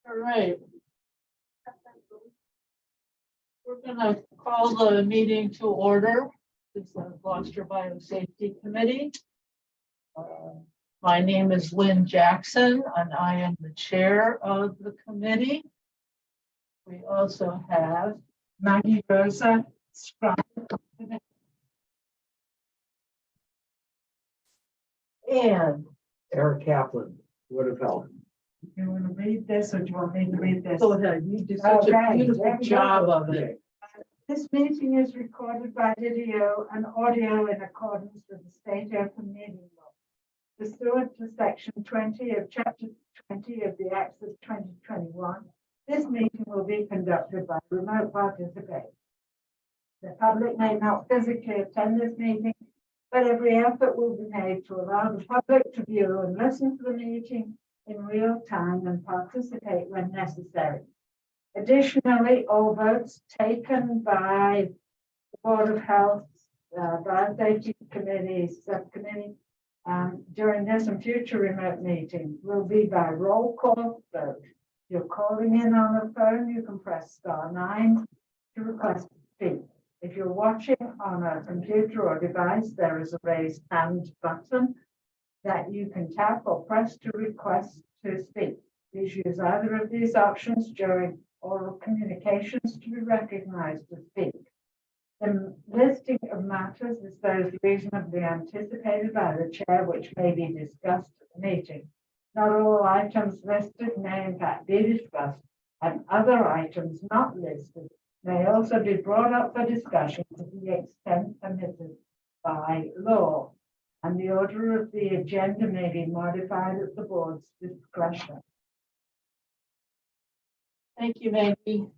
All right. We're going to call the meeting to order. It's the Gloucester Biosafety Committee. My name is Lynn Jackson, and I am the chair of the committee. We also have Maggie Rosa, scribe. and Eric Kaplan would have helped. You want to read this or do you want me to read this? go ahead. You did such a Okay, beautiful there we job go. of it. This meeting is recorded by video and audio in accordance with the State Open Meeting Law. Pursuant to Section 20 of Chapter 20 of the Acts of 2021, this meeting will be conducted by remote participation. The public may not physically attend this meeting, but every effort will be made to allow the public to view and listen to the meeting in real time and participate when necessary. Additionally, all votes taken by the Board of Health, Biosafety Committee, Subcommittee, during this and future remote meetings will be by roll call vote. If you're calling in on a phone, you can press *9 to request to speak. If you're watching on a computer or device, there is a raised hand button that you can tap or press to request to speak. Please use either of these options during oral communications to be recognized to speak. The listing of matters is those reasonably anticipated by the chair, which may be discussed at the meeting. Not all items listed may in fact be discussed, and other items not listed may also be brought up for discussion to the extent permitted by law, and the order of the agenda may be modified at the board's discretion. Thank you, Maggie.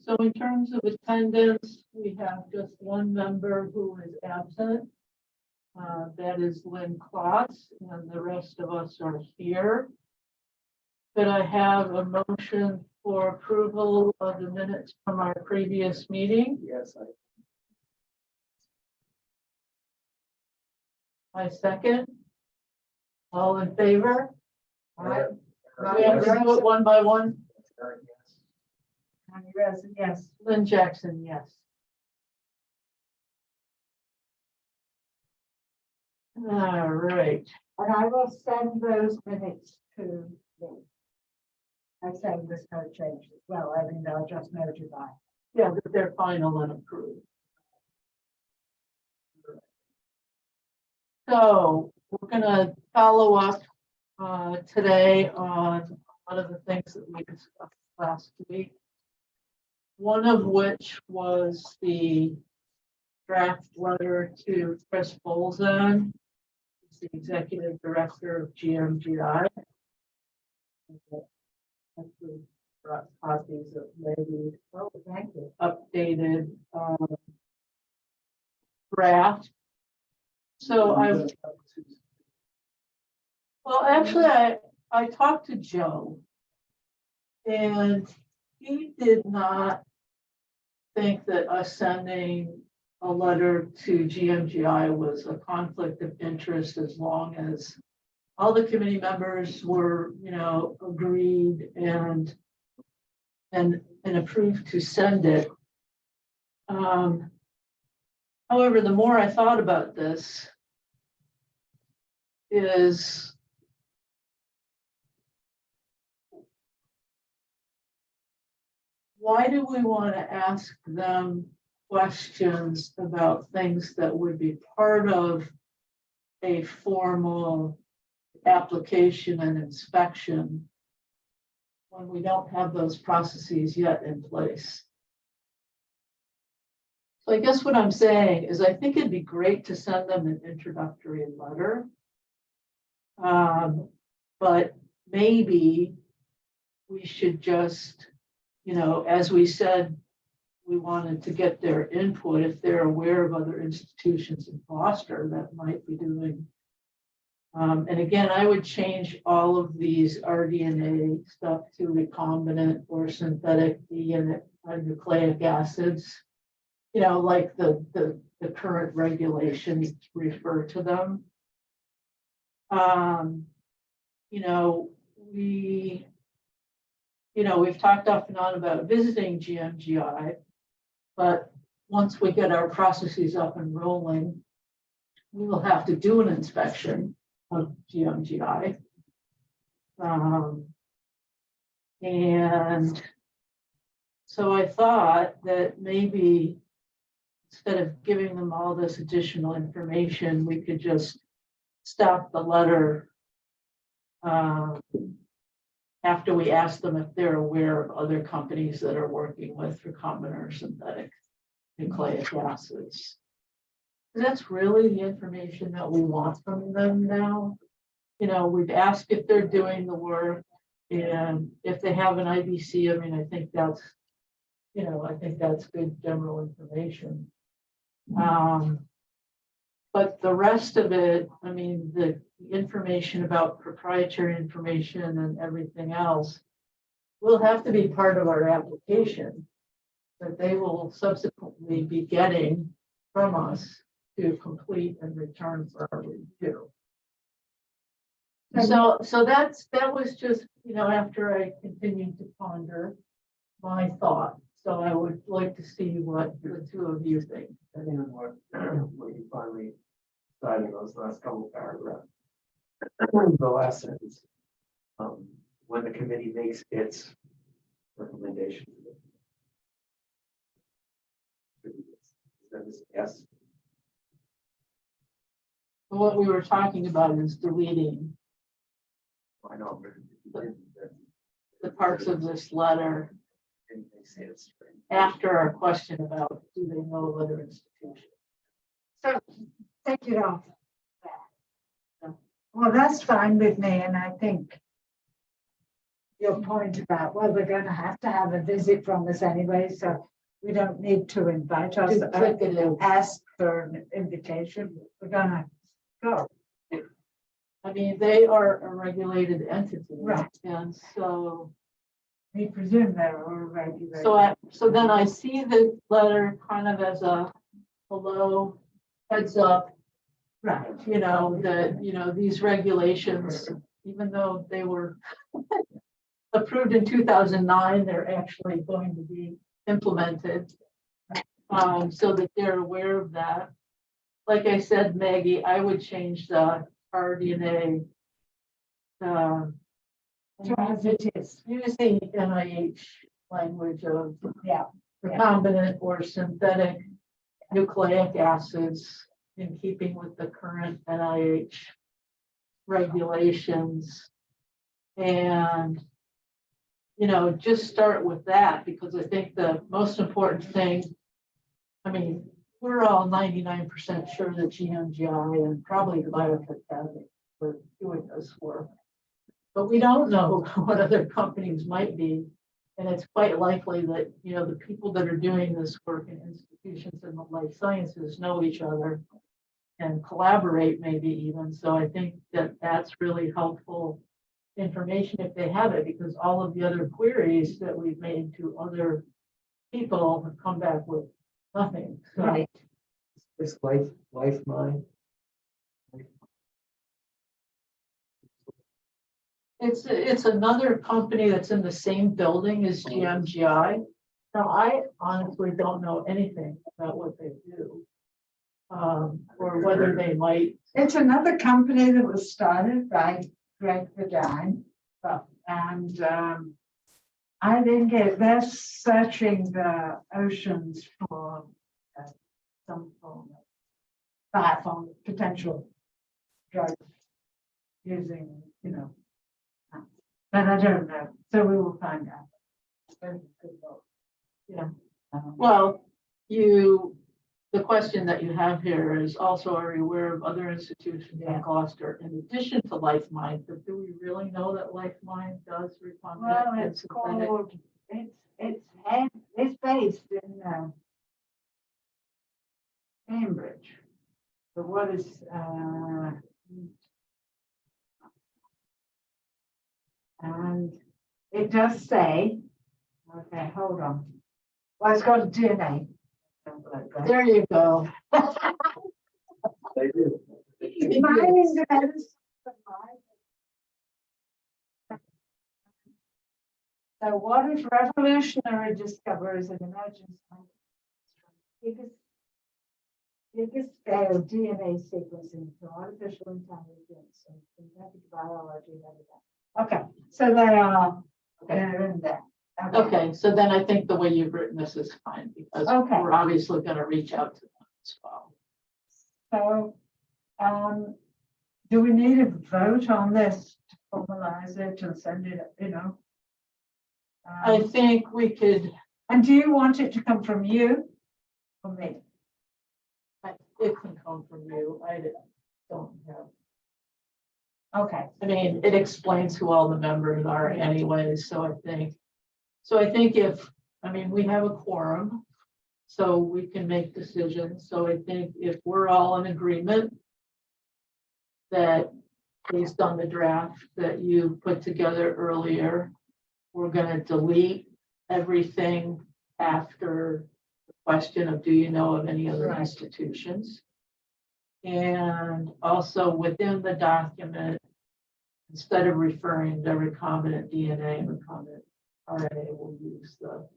So in terms of attendance, we have just one member who is absent. That is Lynn Kloss, and the rest of us are here. Could I have a motion for approval of the minutes from our previous meeting? Yes, I second. All in favor? I. We have to do it one by one. Maggie Rosa, yes. Lynn Jackson, yes. All right. And I will send those minutes to you. I say there's no change as well. I mean, they'll just notify. Yeah, that they're final and approved. So we're gonna follow up today on a lot of the things that we discussed last week. One of which was the draft letter to Chris Bolzan, who's the executive director of GMGI. Actually brought copies of maybe updated draft. So I talked to Joe, and he did not think that us sending a letter to GMGI was a conflict of interest, as long as all the committee members were, agreed and approved to send it. However, the more I thought about this, is why do we want to ask them questions about things that would be part of a formal application and inspection when we don't have those processes yet in place? So I guess what I'm saying is I think it'd be great to send them an introductory letter. But maybe we should just, as we said, we wanted to get their input if they're aware of other institutions in Gloucester that might be doing. And again, I would change all of these rDNA stuff to recombinant or synthetic nucleic acids, like the current regulations refer to them. we, we've talked off and on about visiting GMGI, but once we get our processes up and rolling, we will have to do an inspection of GMGI. And so I thought that maybe instead of giving them all this additional information, we could just stop the letter after we ask them if they're aware of other companies that are working with recombinant or synthetic nucleic acids. That's really the information that we want from them now. We've asked if they're doing the work and if they have an IBC. I mean, I think that's good general information. But the rest of it, I mean, the information about proprietary information and everything else will have to be part of our application that they will subsequently be getting from us to complete and return for our review. So that was just, after I continued to ponder my thought. So I would like to see what the two of you think. Depending on what you finally decide in those last couple paragraphs. The last sentence, when the committee makes its recommendation. Yes. What we were talking about is deleting I know. the parts of this letter after our question about do they know of other institutions. So take it off. Well, that's fine with me, and I think your point about, well, we're going to have a visit from us anyway, so we don't need to invite us, ask for an invitation. We're going to go. I mean, they are a regulated entity. Right. And so, We presume they're all regulated. so then I see the letter kind of as a hello, heads up, Right. these regulations, even though they were approved in 2009, they're actually going to be implemented, so that they're aware of that. Like I said, Maggie, I would change the RDNA As it is. using NIH language of Yeah. recombinant or synthetic nucleic acids in keeping with the current NIH regulations. And, just start with that, because I think the most important thing, I mean, we're all 99% sure that GMGI and probably the Biotech Academy are doing this work. But we don't know what other companies might be. And it's quite likely that, the people that are doing this work in institutions in the life sciences know each other and collaborate maybe even. So I think that that's really helpful information if they have it, because all of the other queries that we've made to other people have come back with nothing. So Right. This life mine. it's another company that's in the same building as GMGI. Now, I honestly don't know anything about what they do. Or whether they might. It's another company that was started by Greg Verdine. And I think they're searching the oceans for some form of biopharm potential drugs using, but I don't know. So we will find out. Very good vote. Yeah. Well, the question that you have here is also, are you aware of other institutions in Gloucester in addition to LifeMind? But do we really know that LifeMind does recombinant? Well, and it's synthetic? called, it's based in Cambridge. But what is, and it does say, okay, hold on. Well, it's got a DNA. There you go. They do. Mining depends. So what if revolutionary discoveries in emerging scientific biggest scale DNA sequencing to artificial intelligence and synthetic biology, okay, so they're in there. Okay, so then I think the way you've written this is fine, because Okay. we're obviously gonna reach out to them as well. So, do we need a vote on this to formalize it and send it, you know? I think we could, And do you want it to come from you or me? it can come from you, I don't have. Okay, I mean, it explains who all the members are anyway, so I think if, I mean, we have a quorum, so we can make decisions, so I think if we're all in agreement that based on the draft that you put together earlier, we're gonna delete everything after the question of, do you know of any other Right. institutions? And also within the document, instead of referring to recombinant DNA and recombinant RNA, we'll use the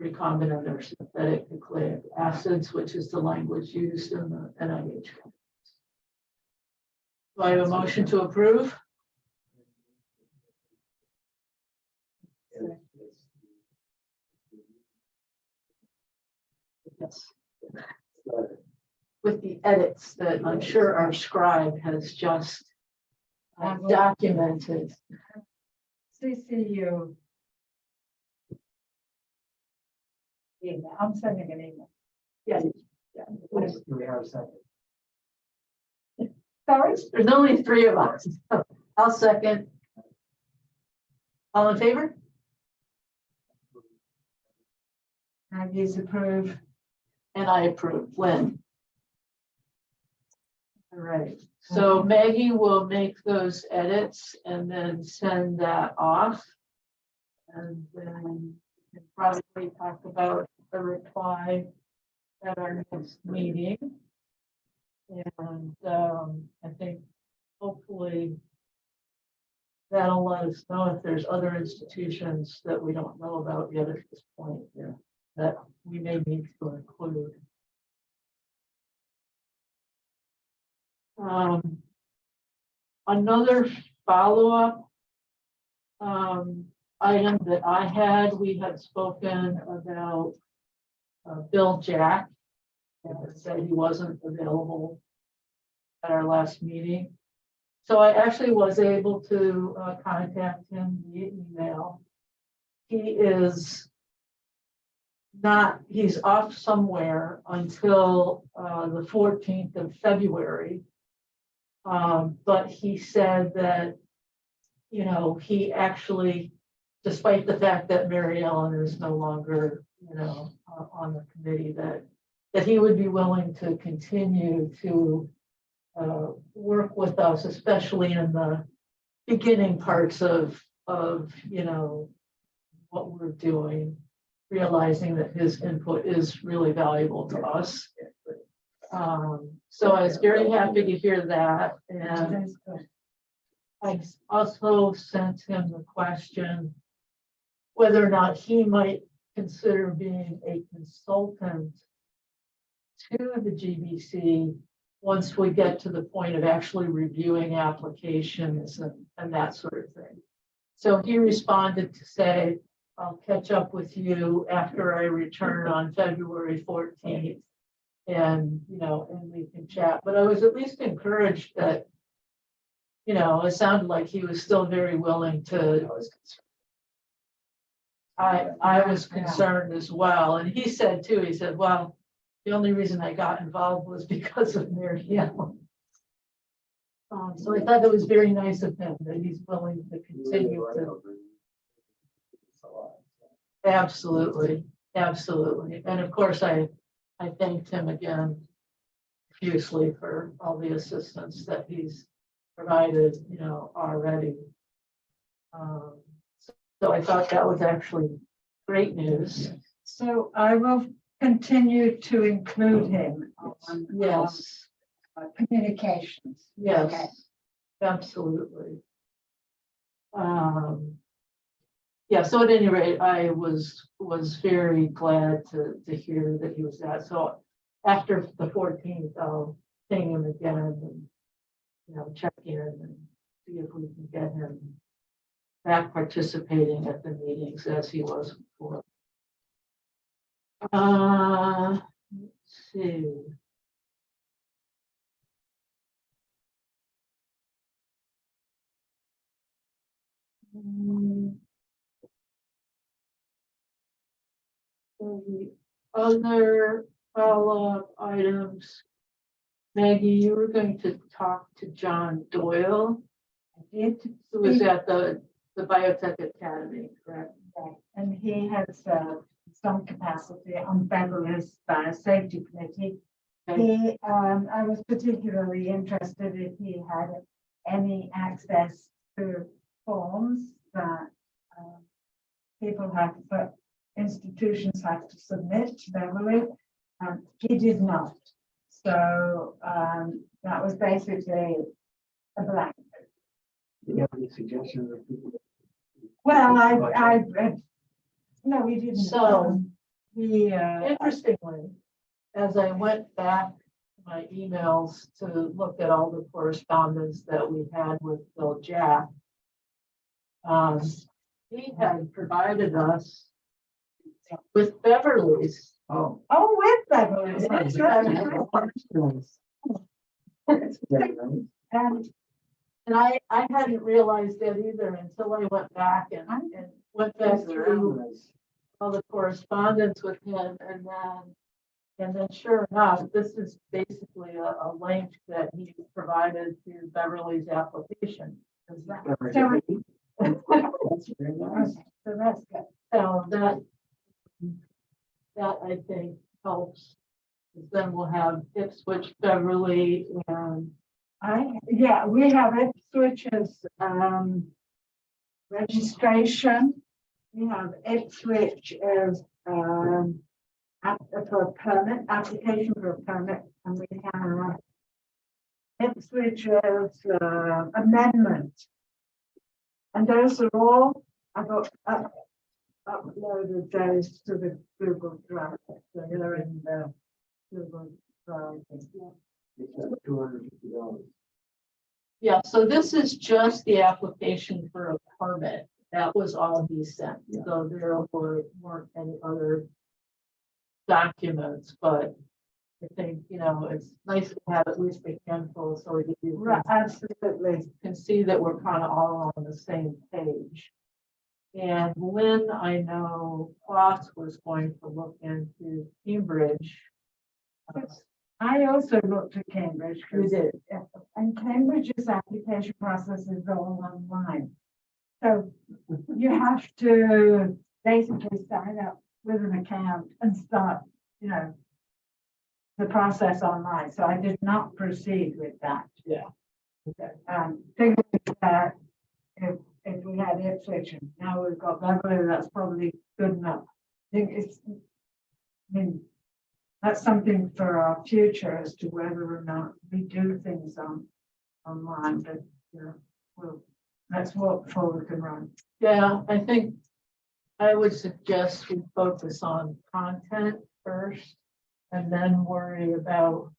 recombinant or synthetic nucleic acids, which is the language used in the NIH. Do I have a motion to approve? Yes. With the edits that I'm sure our scribe has just documented. CCU. Email. I'm sending an email. Yeah. Do we have a second? Sorry? There's only three of us. I'll second. All in favor? Maggie's approve. And I approve. Lynn? All right, so Maggie will make those edits and then send that off. And then we can probably talk about a reply at our next meeting. And I think hopefully that'll let us know if there's other institutions that we don't know about yet at this point here that we may need to include. Another follow-up item that I had, we had spoken about Bill Jack, and said he wasn't available at our last meeting. So I actually was able to contact him via email. He is not, he's off somewhere until the 14th of February. But he said that, you know, he actually, despite the fact that Mary Ellen is no longer, you know, on the committee, that he would be willing to continue to work with us, especially in the beginning parts of, you know, what we're doing, realizing that his input is really valuable to us. So I was very happy to hear that, and I also sent him the question whether or not he might consider being a consultant to the GBC once we get to the point of actually reviewing applications and that sort of thing. So he responded to say, I'll catch up with you after I return on February 14th. And, you know, and we can chat, but I was at least encouraged that, you know, it sounded like he was still very willing to. I was concerned as well. And he said too, he said, well, the only reason I got involved was because of Mary Ellen. So I thought that was very nice of him that he's willing to continue to. Absolutely, absolutely. And of course, I thanked him again profusely for all the assistance that he's provided, you know, already. So I thought that was actually great news. So I will continue to include him on Yes, communications. yes, Okay. absolutely. Yeah, so at any rate, I was very glad to hear that he was at, so after the 14th, I'll ping him again and, check in and see if we can get him back participating at the meetings as he was before. Let's see. The other follow-up items, Maggie, you were going to talk to John Doyle, I did. who was at the Biotech Academy, correct? Right, and he has some capacity on Beverly's safety committee. Okay. I was particularly interested if he had any access to forms that people have, but institutions have to submit to Beverly. He did not. So that was basically a blank. Do you have any suggestions of people? Well, no, we didn't. So- He, Interestingly, as I went back to my emails to look at all the correspondence that we had with Bill Jack, he had provided us with Beverly's. Oh. with Beverly. That's right. That's very nice. And I hadn't realized that either until I went back and went back through all the correspondence with him, and then sure enough, this is basically a link that he provided to Beverly's application. That's So very nice. so that's good. So that I think helps. 'Cause then we'll have Ipswich, Beverly, and We have Ipswich's registration. We have Ipswich as for a permit, application for a permit, and we have Ipswich as amendment. And those are all, I got uploaded those to the Google Drive, so they're in the Google Drive. It's $250. yeah, so this is just the application for a permit. That was all he sent. Yeah. So there weren't any other documents, but I think, it's nice to have at least a handful so you Right, absolutely. can see that we're kind of all on the same page. And Lynn, I know Klaus was going to look into Cambridge. I also looked at Cambridge. You did. And Cambridge's application process is all online. So you have to basically sign up with an account and start, the process online. So I did not proceed with that. Yeah. Okay. Thinking that if we had Ipswich and now we've got Beverly, that's probably good enough. I think that's something for our future as to whether or not we do things online, but let's work before we can run. Yeah, I think I would suggest we focus on content first and then worry about.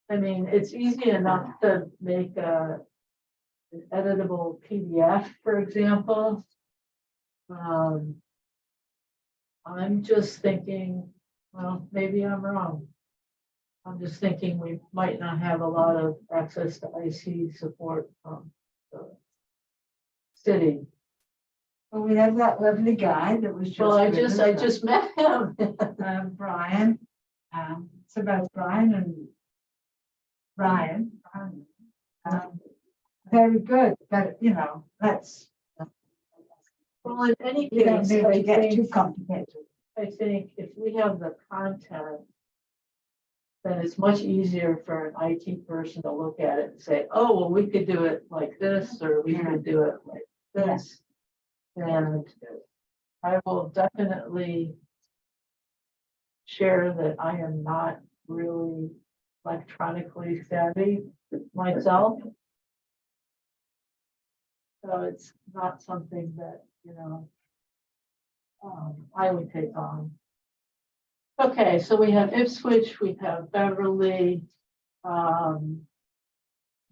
I mean, it's easy enough to make an editable PDF, for example. I'm just thinking, well, maybe I'm wrong. I'm just thinking we might not have a lot of access to IC support from the city. Well, we have that lovely guy that was just. Well, I with just us, met him. Brian, so both Brian and Ryan. Very good, but let's. Well, in any We don't case, need to get too complicated. I think if we have the content, then it's much easier for an IT person to look at it and say, oh, well, we could do it like this, or we could do it like this. And I will definitely share that I am not really electronically savvy myself. So it's not something that, I would take on. Okay, so we have Ipswich, we have Beverly.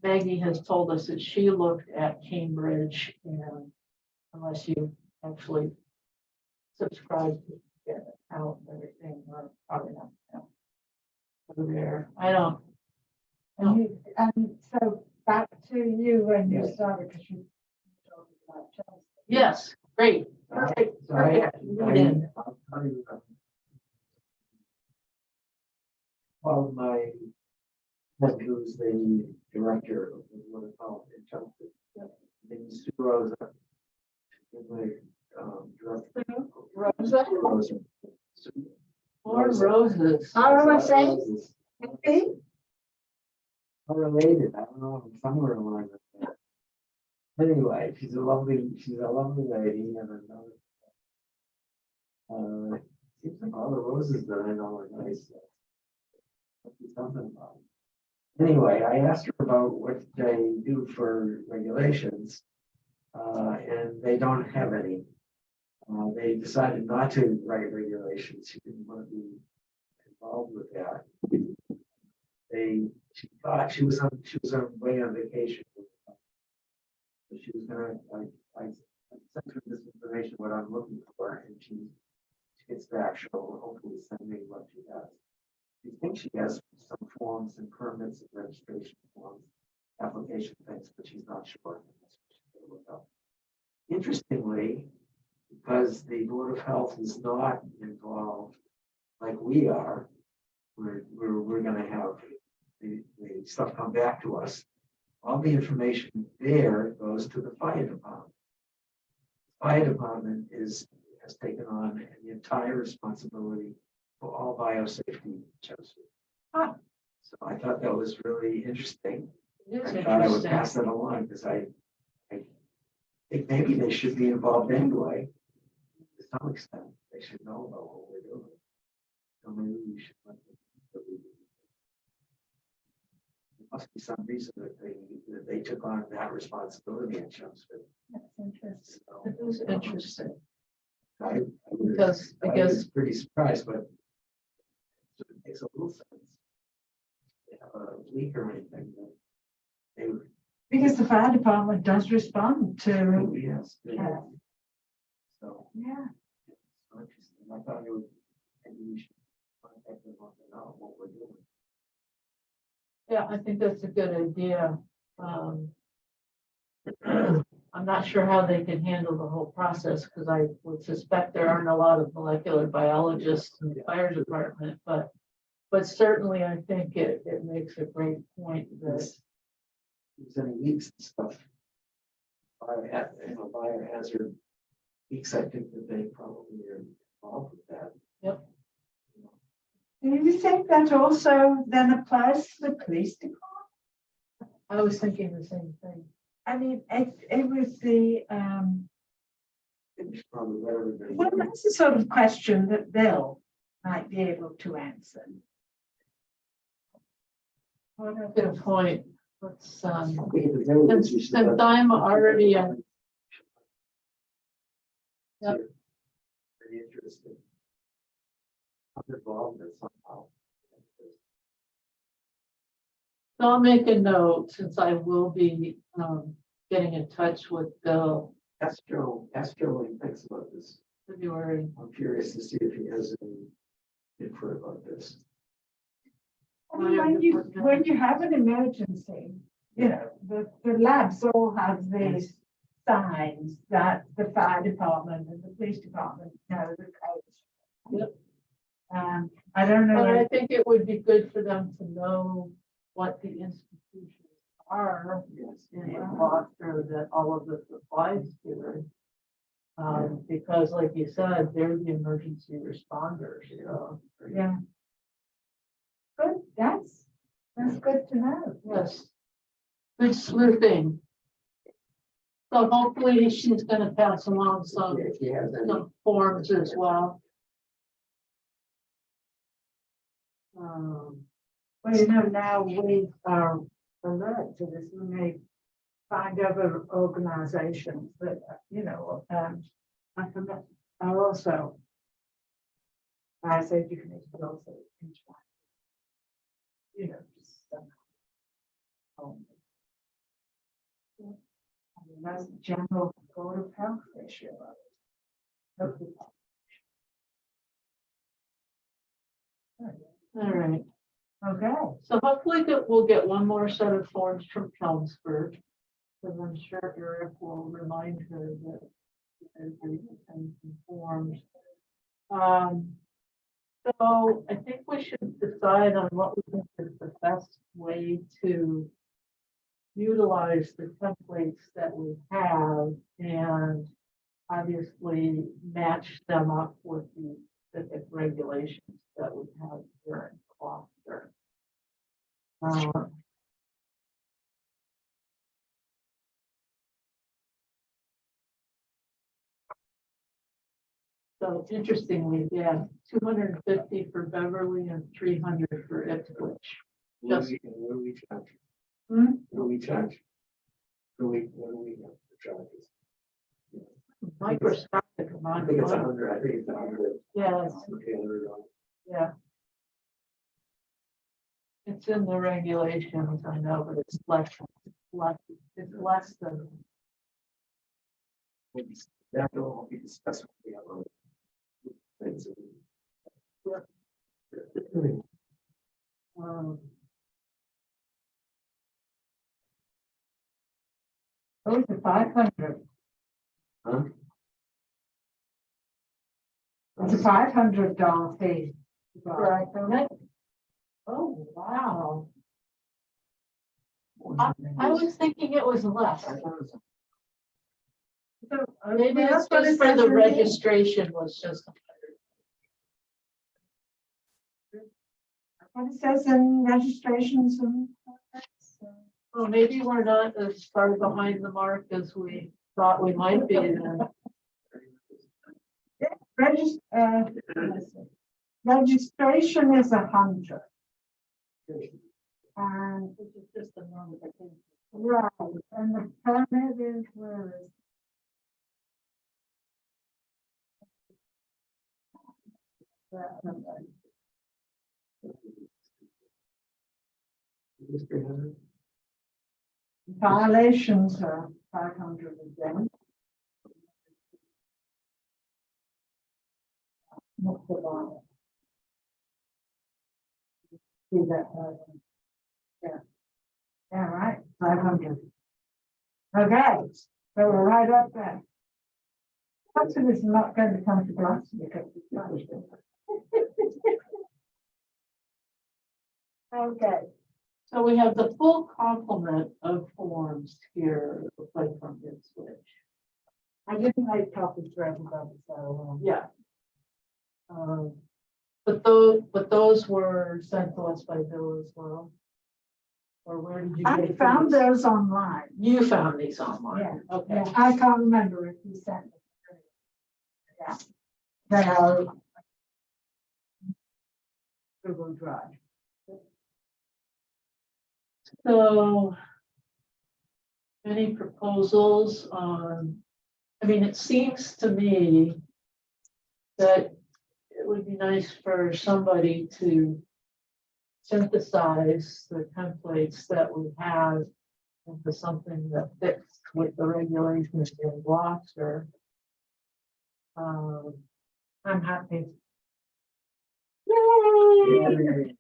Maggie has told us that she looked at Cambridge, and unless you actually subscribe to get an account and everything, or probably not. Over there, I don't. And so back to you when you Yes. started, because you talked about Chelsea. Yes, great, perfect, So I, perfect. Lead in. I'll tell you, well, my husband, who's the director of the Board of Health in Chelmsford, then Sue Rosa, is the director. Rosa? Rosa. More roses. How am I saying? Roses. Happy? Are related, I don't know, somewhere along that. Anyway, she's a lovely lady and another. Seems like all the roses that I know are nice. Must be something about it. Anyway, I asked her about what they do for regulations, and they don't have any. They decided not to write regulations. She didn't want to be involved with that. She thought she was away on vacation. So she was gonna, I sent her this information, what I'm looking for, and she gets back, she'll hopefully send me what she has. She thinks she has some forms and permits and registration forms, application things, but she's not sure. That's what she's gonna look up. Interestingly, because the Board of Health is not involved like we are, we're gonna have the stuff come back to us. All the information there goes to the fire department. Fire department has taken on the entire responsibility for all biosafety checks. So I thought that was really interesting. It is I thought I would interesting. pass that along because I think maybe they should be involved anyway. To some extent, they should know about what we're doing. So maybe we should let them. There must be some reason that they took on that responsibility in Chelmsford. That's interesting. So, It is interesting, was- because I I guess, was pretty surprised, but it makes a little sense. They have a leak or anything, but they would, Because the fire department does respond to, yes. they Yeah. would. So, yeah. so interesting. I thought it would, maybe we should contact them on to know what we're doing. yeah, I think that's a good idea. I'm not sure how they can handle the whole process, because I would suspect there aren't a lot of molecular biologists in the fire department, but certainly I think it makes a great point that, If there's any leaks and stuff. Biohazard leaks, I think that they probably are involved with that. Yep. Do you think that also then applies to the police department? I was thinking the same thing. I mean, it was the, It's probably what everybody. well, that's the sort of question that Bill might be able to answer. Good point. Let's, I think at the very least, we should since let- I'm already, Yep. Yep. Very interesting. I'm involved in it somehow. so I'll make a note, since I will be, getting in touch with Bill Ask Joe what he thinks about this. February. I'm curious to see if he has any input about this. I mean, when you have an emergency, you know, the labs all have these signs that the fire department and the police department know the code. Yep. I don't But I know. think it would be good for them to know what the institutions are Yes. in Gloucester that all of this applies to. Because like you said, they're the emergency responders, so. Yeah. Good, that's good to know. Yes. Good sleuthing. So hopefully she's gonna pass along If he has any. some forms as well. Um, Well, you know, now we are alert to this, we may find other organizations that, are also. I say you can also. Just. I mean, that's the general Board of Health issue. All right. Okay. So hopefully that we'll get one more set of forms from Chelmsford. Because I'm sure Eric will remind her that everybody sends some forms. So I think we should decide on what we think is the best way to utilize the templates that we have and obviously match them up with the specific regulations that we have here in Gloucester. So interestingly, yeah, 250 for Beverly and 300 for Ipswich. What do we charge? Hmm? What do we charge? What do we have for charges? Microscopic I amount think of it's money. 100, I think it's 100. Yes, Okay, $100. yeah. It's in the regulations, I know, but it's less than. That will be discussed with the other. Things. Oh, it's a 500. Huh? It's a $500 fee. Right. Oh, wow. I was thinking it was less. Maybe it's just for the registration was just. What it says in registrations and. Well, maybe we're not as far behind the mark as we thought we might be. Then. Registration is 100. And Which is just a normal thing. right, and the permit is where is. Violations are 500 again. Not the violation. See that, yeah. Yeah, right, 500. Okay, so we're right up there. Hudson is not going to come to Gloucester because it's not. Okay. So we have the full complement of forms here, like from Ipswich. I didn't make copies for everybody, so. Yeah. But those were sent to us by Bill as well. Or where did you? I get found these? those online. You found these online. Yeah. Okay. Yeah, I can't remember if you sent them. Yeah. Then I'll. Google Drive. So. Any proposals on? I mean, it seems to me that it would be nice for somebody to synthesize the templates that we have into something that fits with the regulations in Gloucester. I'm happy. Yay!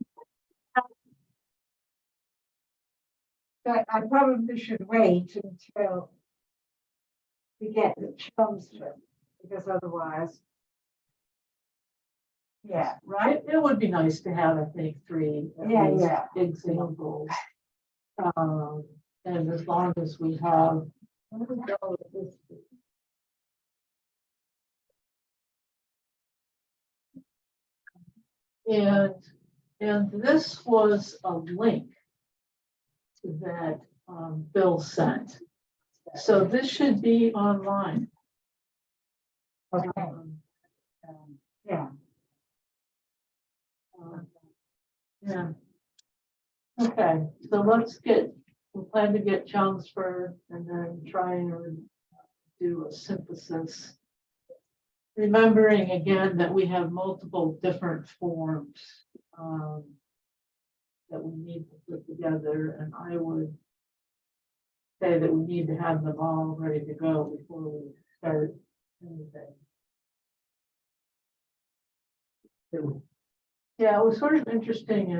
But I probably should wait until we get the Chelmsford, because otherwise. Yeah, right? It would be nice to have, I think, three at Yeah, least yeah. examples. And as long as we have. Where do we go with this? And this was a link that Bill sent. So this should be online. Okay. Yeah. Yeah. Okay, so let's get we'll plan to get Chelmsford and then try and do a synthesis. Remembering again that we have multiple different forms that we need to put together, and I would say that we need to have them all ready to go before we start anything. Yeah, it was sort of interesting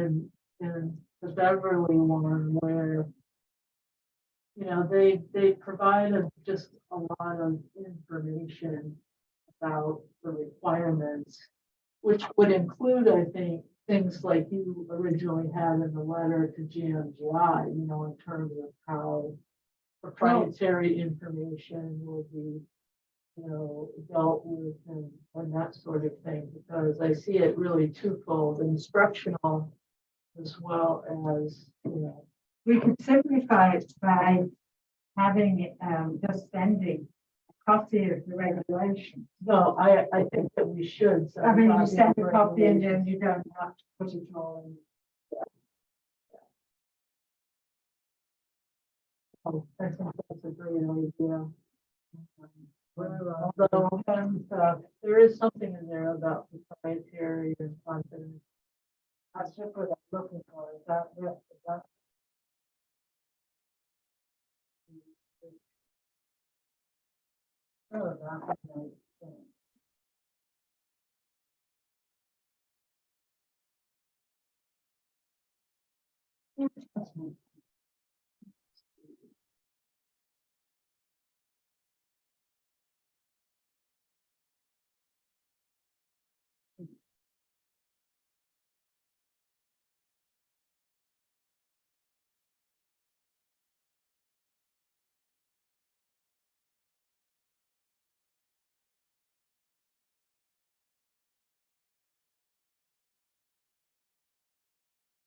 in the Beverly one where, you know, they provided just a lot of information about the requirements, which would include, I think, things like you originally had in the letter to GMGI, you know, in terms of how proprietary information will be, you know, dealt with and that sort of thing, because I see it really twofold, instructional as well as, you know. We could simplify it by having it, just sending a copy of the regulation. No, I think that we should. I mean, you send a copy and then you don't have to put it all in. I think that's a great idea. Although, there is something in there about proprietary and confidence. That's just what I'm looking for. Is that it? Is that? Oh, that's nice.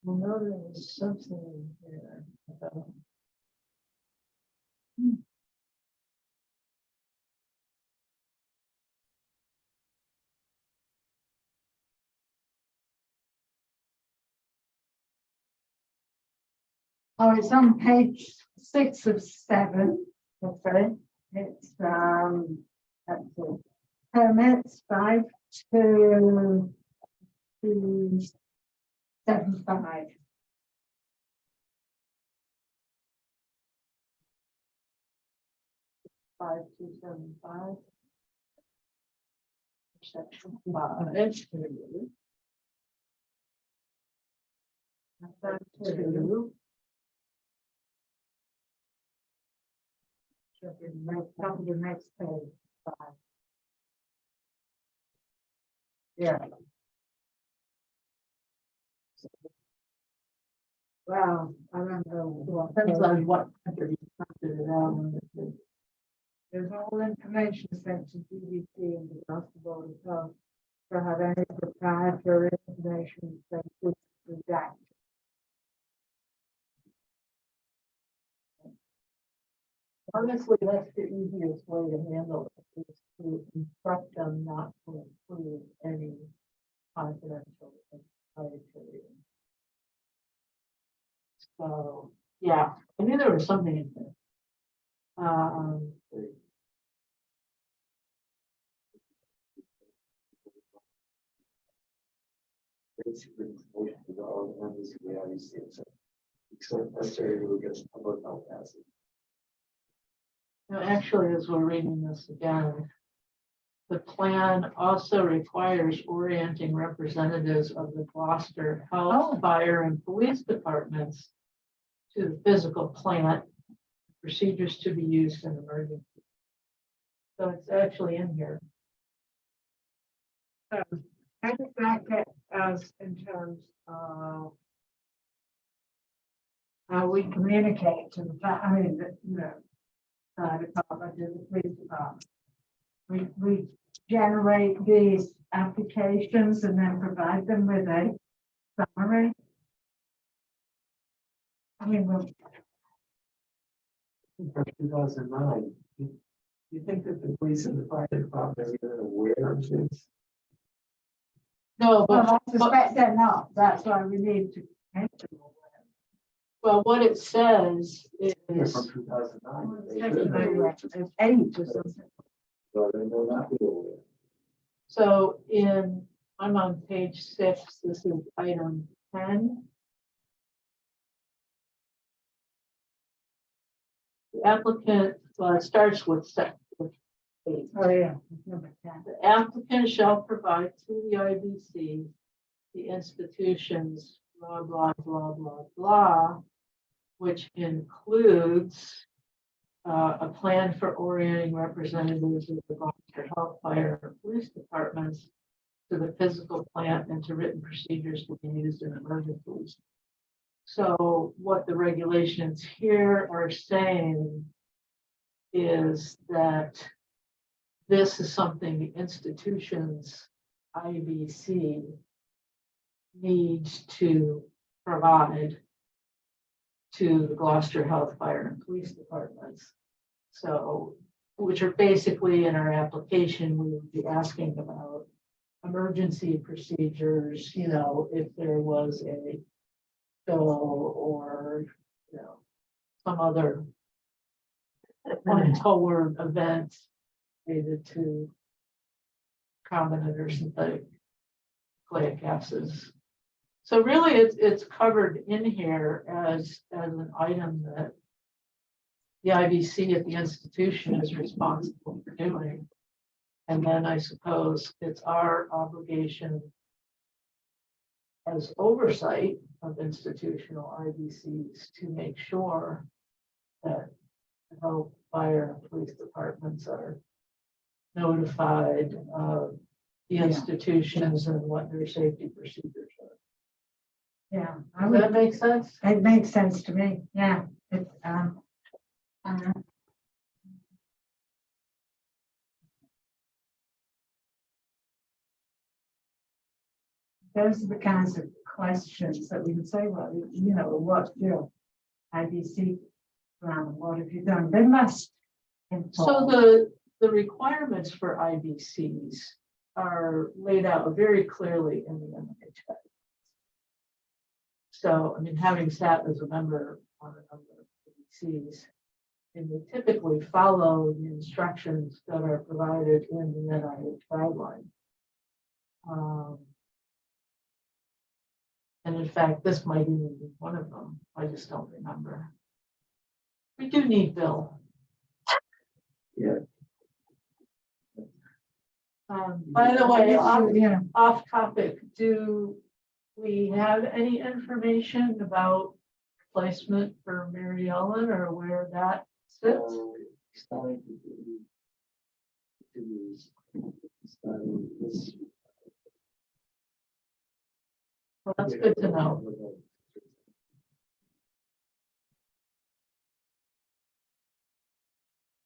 I know there was something in here about. Oh, it's on page 6 of 7. Okay, it's let's see. Permits 5275. Five two seven five. Section 5. Two. Come to the next page. 5. Yeah. Well, I don't know. Depends on what country you printed it out. There's all information sent to DVT and the Constable as well. To have any proprietary information that would redact. Honestly, that's the easiest way to handle it, is to instruct them not to include any confidential and proprietary. So, yeah, I knew there was something in there. Basically, motion to all the members of the IEC, so except necessary to against public health hazard. no, actually, as we're reading this again, the plan also requires orienting representatives of the Gloucester Health, Fire, and Police Departments to the physical plant, procedures to be used in emergency. So it's actually in here. How does that get us in terms of how we communicate to I mean, fire department and the police department? We generate these applications and then provide them with a summary. I mean, we'll. For 2009, you think that the police and the fire department are even aware of this? No, Well, I suspect they're not. That's why we need to make them aware. Well, what it says Yeah, is, from 2009. They Section should know. over of 8 or something. So they will not be aware. so I'm on page 6, this is item 10. The applicant, well, it starts with with 8. Oh, yeah, number 10. The applicant shall provide to the IBC, the institutions, blah, blah, blah, blah, blah, which includes a plan for orienting representatives of the Gloucester Health, Fire, and Police Departments to the physical plant and to written procedures to be used in emergencies. So what the regulations here are saying is that this is something the institutions IBC needs to provide to the Gloucester Health, Fire, and Police Departments. So, which are basically in our application, we would be asking about emergency procedures, you know, if there was a spill or, you know, some other untoward event related to carbonate or synthetic nucleic acids. So really, it's covered in here as an item that the IBC at the institution is responsible for doing. And then I suppose it's our obligation as oversight of institutional IBCs to make sure that the health, fire, and police departments are notified of the Yeah. institutions and what their safety procedures are. Yeah, Does that make sense? it makes sense to me. Yeah, it's those are the kinds of questions that we can say, well, you know, what's your IBC plan? What have you done? They must So inform. the requirements for IBCs are laid out very clearly in the MHA. So, I mean, having sat as a member on a number of IBCs, and we typically follow the instructions that are provided in the NIH guideline. And in fact, this might even be one of them. I just don't remember. We do need Bill. Yeah. By the way, Yeah, off topic, do we have any information about placement for Mary Ellen or where that sits? So it's starting to starting this. Well, that's good to know.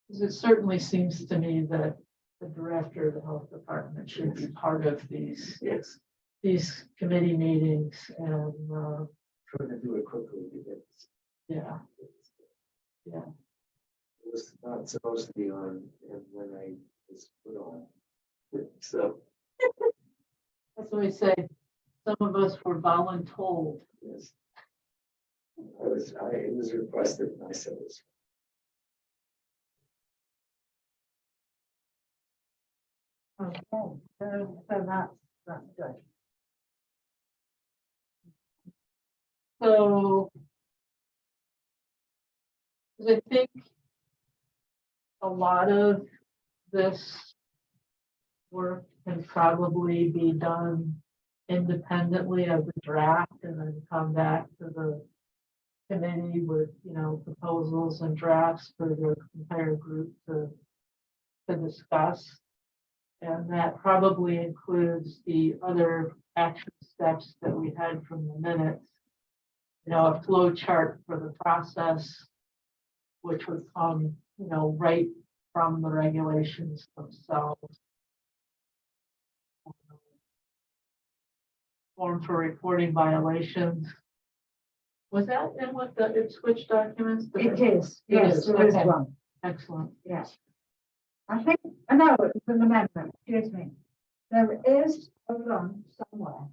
Because it certainly seems to me that the director of the health department should be part of these Yes, committee meetings and trying to do it quickly because yeah, it was not supposed to be on, and when I was put on. So, that's what I say. Some of us were voluntold. yes. It was requested and I said it's. okay, so that's good. So I think a lot of this work can probably be done independently of the draft and then come back to the committee with, you know, proposals and drafts for the entire group to discuss. And that probably includes the other action steps that we had from the minutes. You know, a flow chart for the process, which would come, you know, right from the regulations themselves. Form for reporting violations. Was that in what the Ipswich documents? It is, It yes, is, there is okay. one, Excellent. yes. I think, no, it's an amendment, excuse me. There is, hold on, somewhere.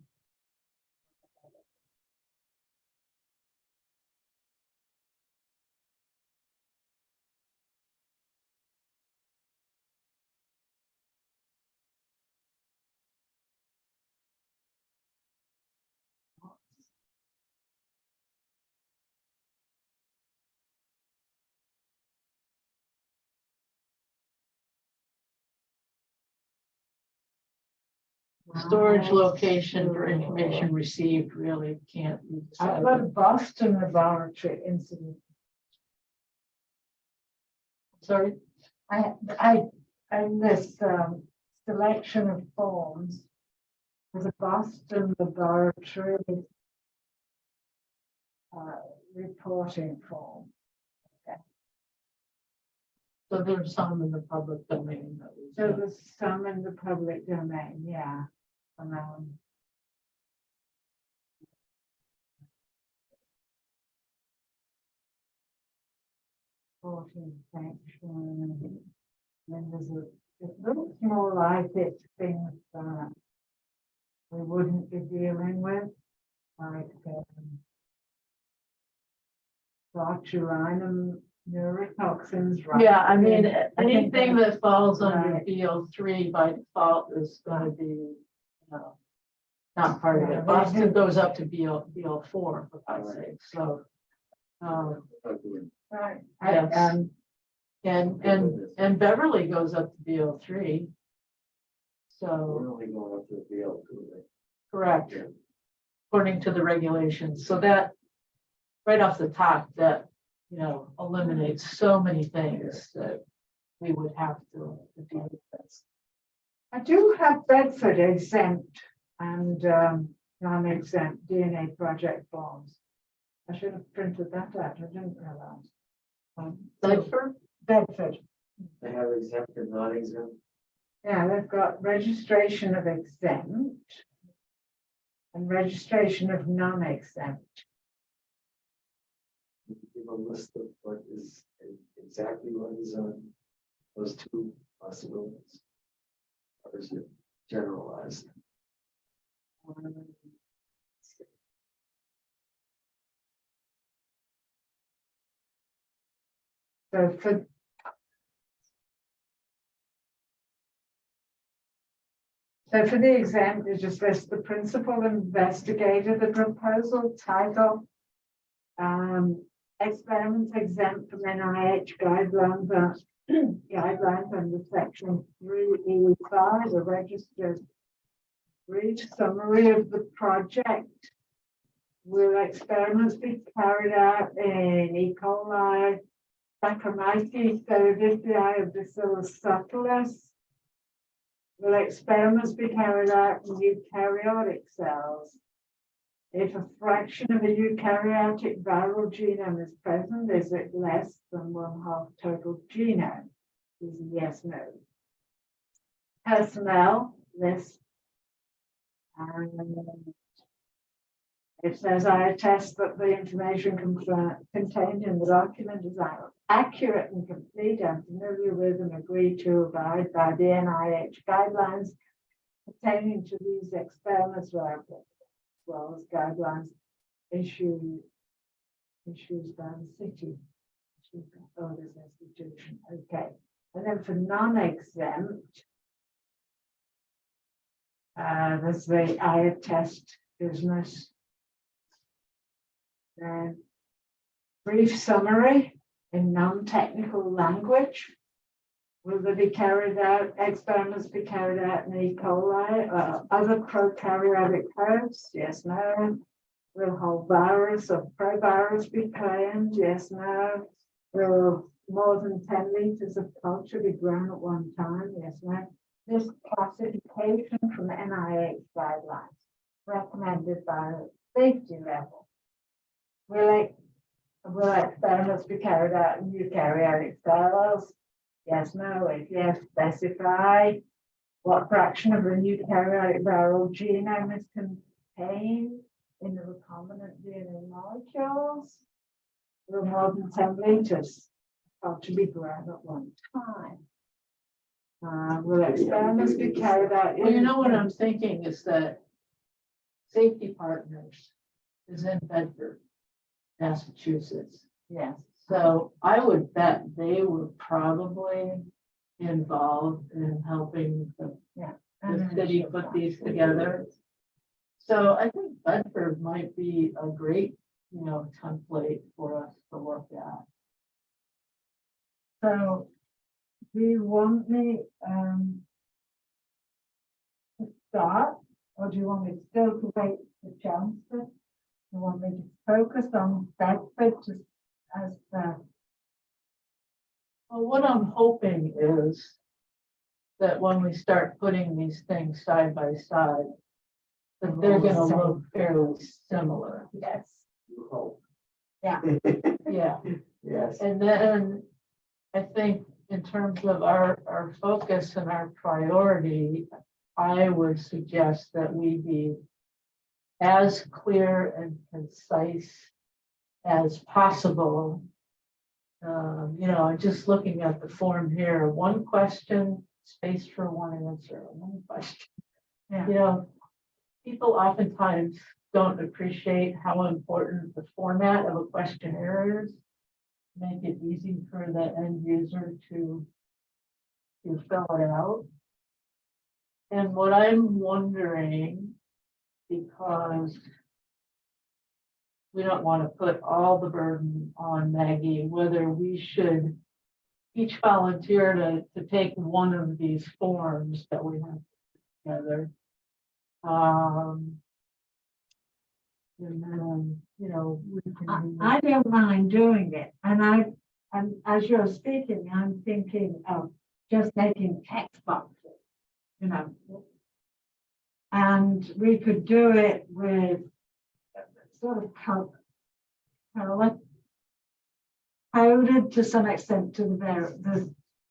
Storage location for information received really can't be I've got a decided. Boston laboratory incident. Sorry, In this selection of forms, there's a Boston laboratory reporting form. so there's some in the public domain that So was. there's some in the public domain, yeah. Um, 14th section. Then there's it looks more like it's things that we wouldn't be dealing with, like botulinum neurotoxins. Right? Yeah, I mean, think anything that falls under Right. BO3 by default is gonna be, not part of Yeah, it. Boston goes up to BO4 for God's sake, so. Right. Yes. And Beverly goes up to BO3. So, We're only going up to the BL two, right? correct, according to the regulations, so that, right off the top, that, eliminates so many things that we would have to deal with this. I do have Bedford exempt and non-exempt DNA project forms. I should have printed that out. I didn't realize. Bedford? Bedford. They have exempt and non-exempt. Yeah, they've got registration of exempt and registration of non-exempt. Give a list of what is exactly what is on those two possibilities. Or is it generalized? So for the exempt, you just list the principal investigator, the proposal title, experiments exempt from NIH guidelines, guidelines under section 3E5, the registered brief summary of the project. Will experiments be carried out in E. coli, Saccharomyces cerevisiae, of Bacillus subtilis? Will experiments be carried out in eukaryotic cells? If a fraction of a eukaryotic viral genome is present, is it less than 1/2 total genome? Is yes, no. Personnel list. And it says, I attest that the information contained in the document is accurate and complete. I'm familiar with and agree to abide by the NIH guidelines pertaining to these experiments, as well as guidelines issues by the city. Oh, this institution. Okay. And then for non-exempt, there's the I attest business. Then brief summary in non-technical language. Will they be carried out, experiments be carried out in E. coli or other prokaryotic hosts? Yes, no. Will whole virus or provirus be claimed? Yes, no. Will more than 10 liters of culture be grown at one time? Yes, no. This classification from the NIH guidelines recommended by safety level. Will experiments be carried out in eukaryotic cells? Yes, no. If yes, specify what fraction of the eukaryotic viral genome is contained in the recombinant DNA molecules. Will more than 10 liters to be grown at one time. Will experiments be carried out? Well, you know what I'm thinking is that Safety Partners is in Bedford, Massachusetts. Yes. So I would bet they were probably involved in helping the city put these together. So I think Bedford might be a great, template for us to look at. So do you want me start, or do you want me still to wait for Chelmsford? Do you want me to focus on Bedford as the, Well, what I'm hoping is that when we start putting these things side by side, that they're gonna look fairly similar. yes, You hope. yeah, Yeah, Yes. and then I think in terms of our focus and our priority, I would suggest that we be as clear and concise as possible. You know, just looking at the form here, one question, space for one answer, one question. yeah, You know, people oftentimes don't appreciate how important the format of a questionnaire is. Make it easy for the end user to fill it out. And what I'm wondering, because we don't want to put all the burden on Maggie, whether we should each volunteer to take one of these forms that we have together. And then, you know, we can. I don't mind doing it, and as you're speaking, I'm thinking of just making text boxes, you know. And we could do it with sort of color coded to some extent to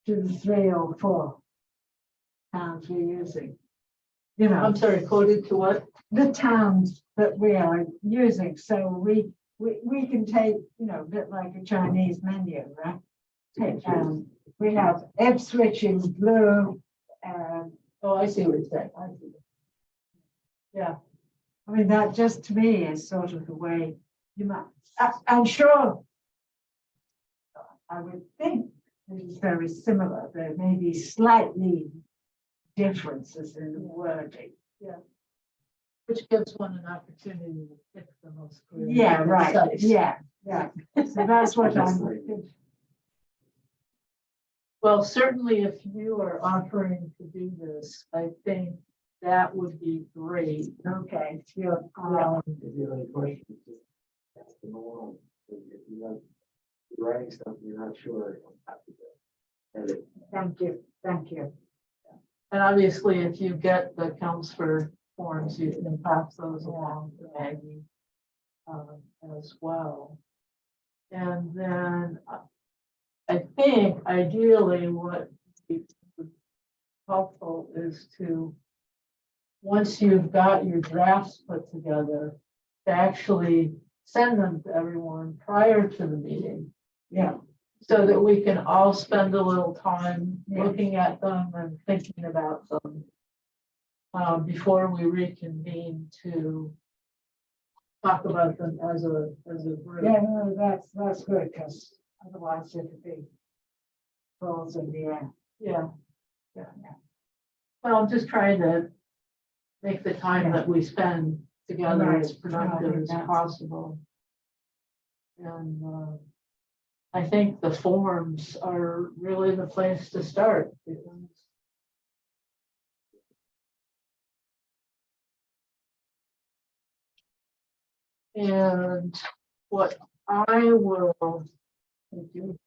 the 3 or 4 towns we're using. You know, I'm sorry, coded to what? the towns that we are using, so we can take, you know, a bit like a Chinese menu, right? We have Ipswich in blue, Oh, I see what you're saying. I see. Yeah, I mean, that just to me is sort of the way you might, I'm sure, I would think this is very similar. There may be slightly differences in the wording. which gives one an opportunity to pick the most clear. Yeah, right, concise. yeah. So that's what I'm thinking. Well, certainly if you are offering to do this, I think that would be great. Okay, sure. If you have any questions, just ask them along. If you're writing something you're not sure, I'm happy to edit. Thank you. And obviously, if you get the Chelmsford forms, you can pass those along to Maggie as well. And then I think ideally what would be helpful is to, once you've got your drafts put together, to actually send them to everyone prior to the meeting. Yeah. So that we can all spend a little time Yeah. looking at them and thinking about them before we reconvene to talk about them as a group. Yeah, no, that's good, because otherwise it would be balls in the air. Yeah. Well, I'm just trying to make the time that we spend together Right. as productive as That's- possible. And I think the forms are really the place to start. And what I will do.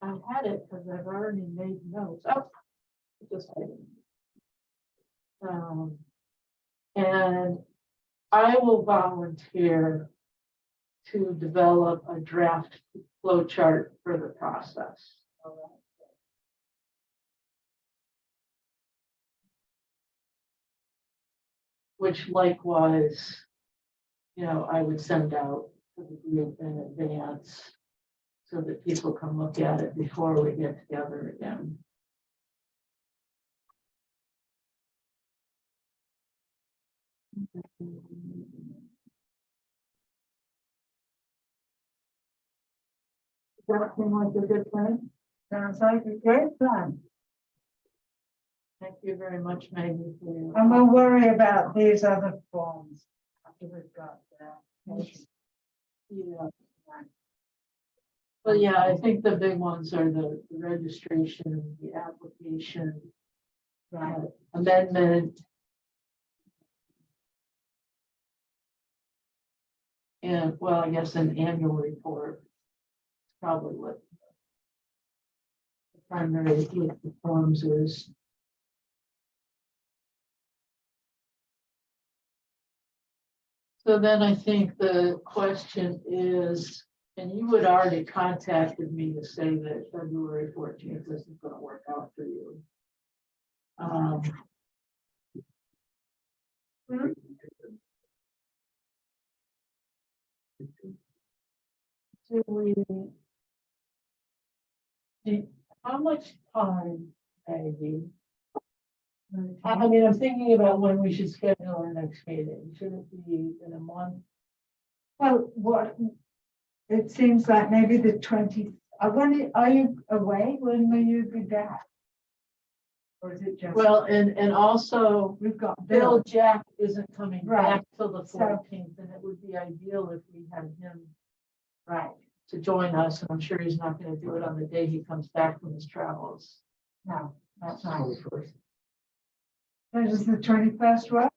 I had it because I've already made notes. Oh, just and I will volunteer to develop a draft flow chart for the process. Which likewise, you know, I would send out to the group in advance so that people can look at it before we get together again. Does that seem like a good plan? Sounds like a great plan. Thank you very much, Maggie, for your. And we'll worry about these other forms after we've got that. Yeah. Well, yeah, I think the big ones are the registration, the application, amendment. And, well, I guess an annual report. is Probably what. The primary with the forms is. So then I think the question is, and you had already contacted me to say that February 14th isn't gonna work out for you. Do we? How much time, Maggie? I mean, I'm thinking about when we should schedule our next meeting. Should it be in a month? Well, it seems like maybe the 20th. Are you away? When will you be back? Or is it just? Well, and also We've got Bill Bill. Jack isn't coming Right. back till the So- 14th, and it would be ideal if we had him Right, to join us, and I'm sure he's not gonna do it on the day he comes back from his travels. no, that's right. 21st. Does the 21st work?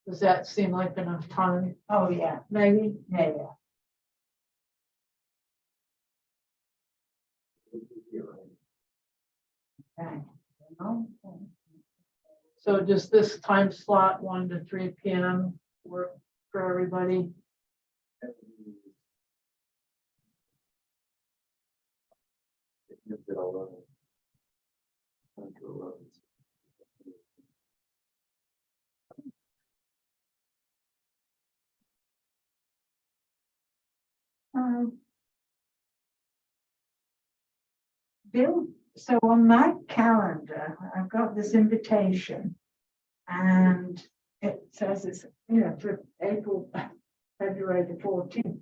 Does that seem like enough time, Oh, yeah, Maggie? yeah. Okay. So does this time slot 1 to 3 p.m. work for everybody? Bill, so on my calendar, I've got this invitation. And it says it's, for February the 14th.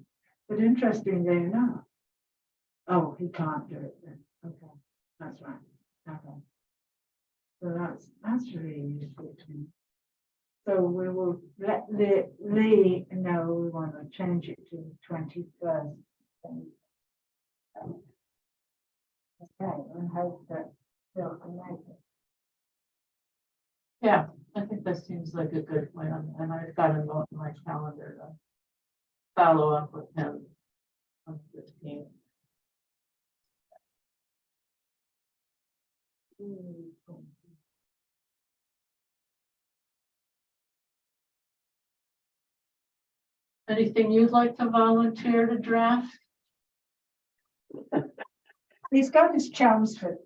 But interestingly enough, oh, he can't do it then. Okay, that's right. Okay. So that's really useful to me. So we will let Lee know we want to change it to the 21st. Okay, and hope that Bill can make it. Yeah, I think that seems like a good plan, and I've got a note in my calendar to follow up with him on the 15th. Anything you'd like to volunteer to draft? He's got his Chelmsford.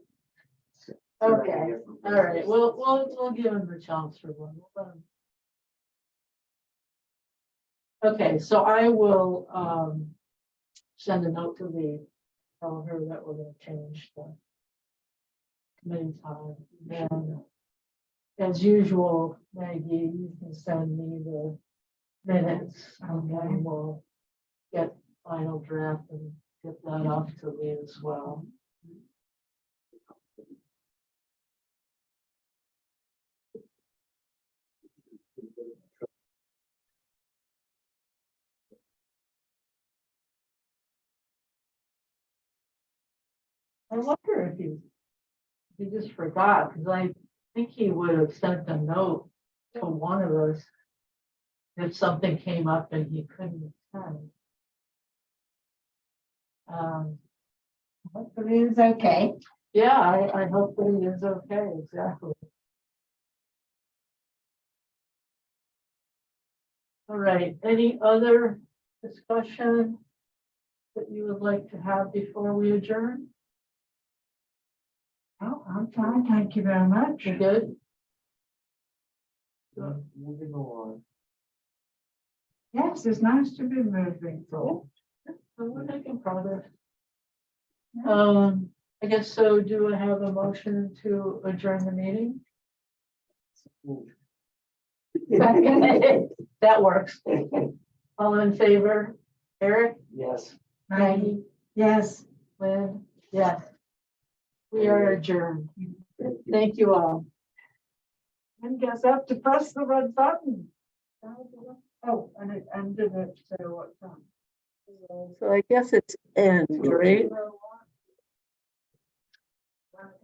Okay, all right, we'll give him the chance for one. We'll let him- Okay, so I will send a note to Lee, tell her that we're gonna change the committee time. And as usual, Maggie, you can send me the minutes, and then we'll get final draft and get that off to Lee as well. I wonder if he just forgot, because I think he would have sent a note to one of us if something came up and he couldn't attend. Hopefully it's okay. Yeah, I hope that he is okay, exactly. All right, any other discussion that you would like to have before we adjourn? Oh, I'm fine, thank you very much. You good? Moving along. Yes, it's nice to be moving. So we're making progress. I guess so. Do I have a motion to adjourn the meeting? That works. All in favor? Eric? Yes. Maggie? Yes. Lynn? Yes. We are adjourned. Thank you all. And guess I have to press the red button. Oh, and it ended at what time? So I guess it's end, right?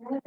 Okay.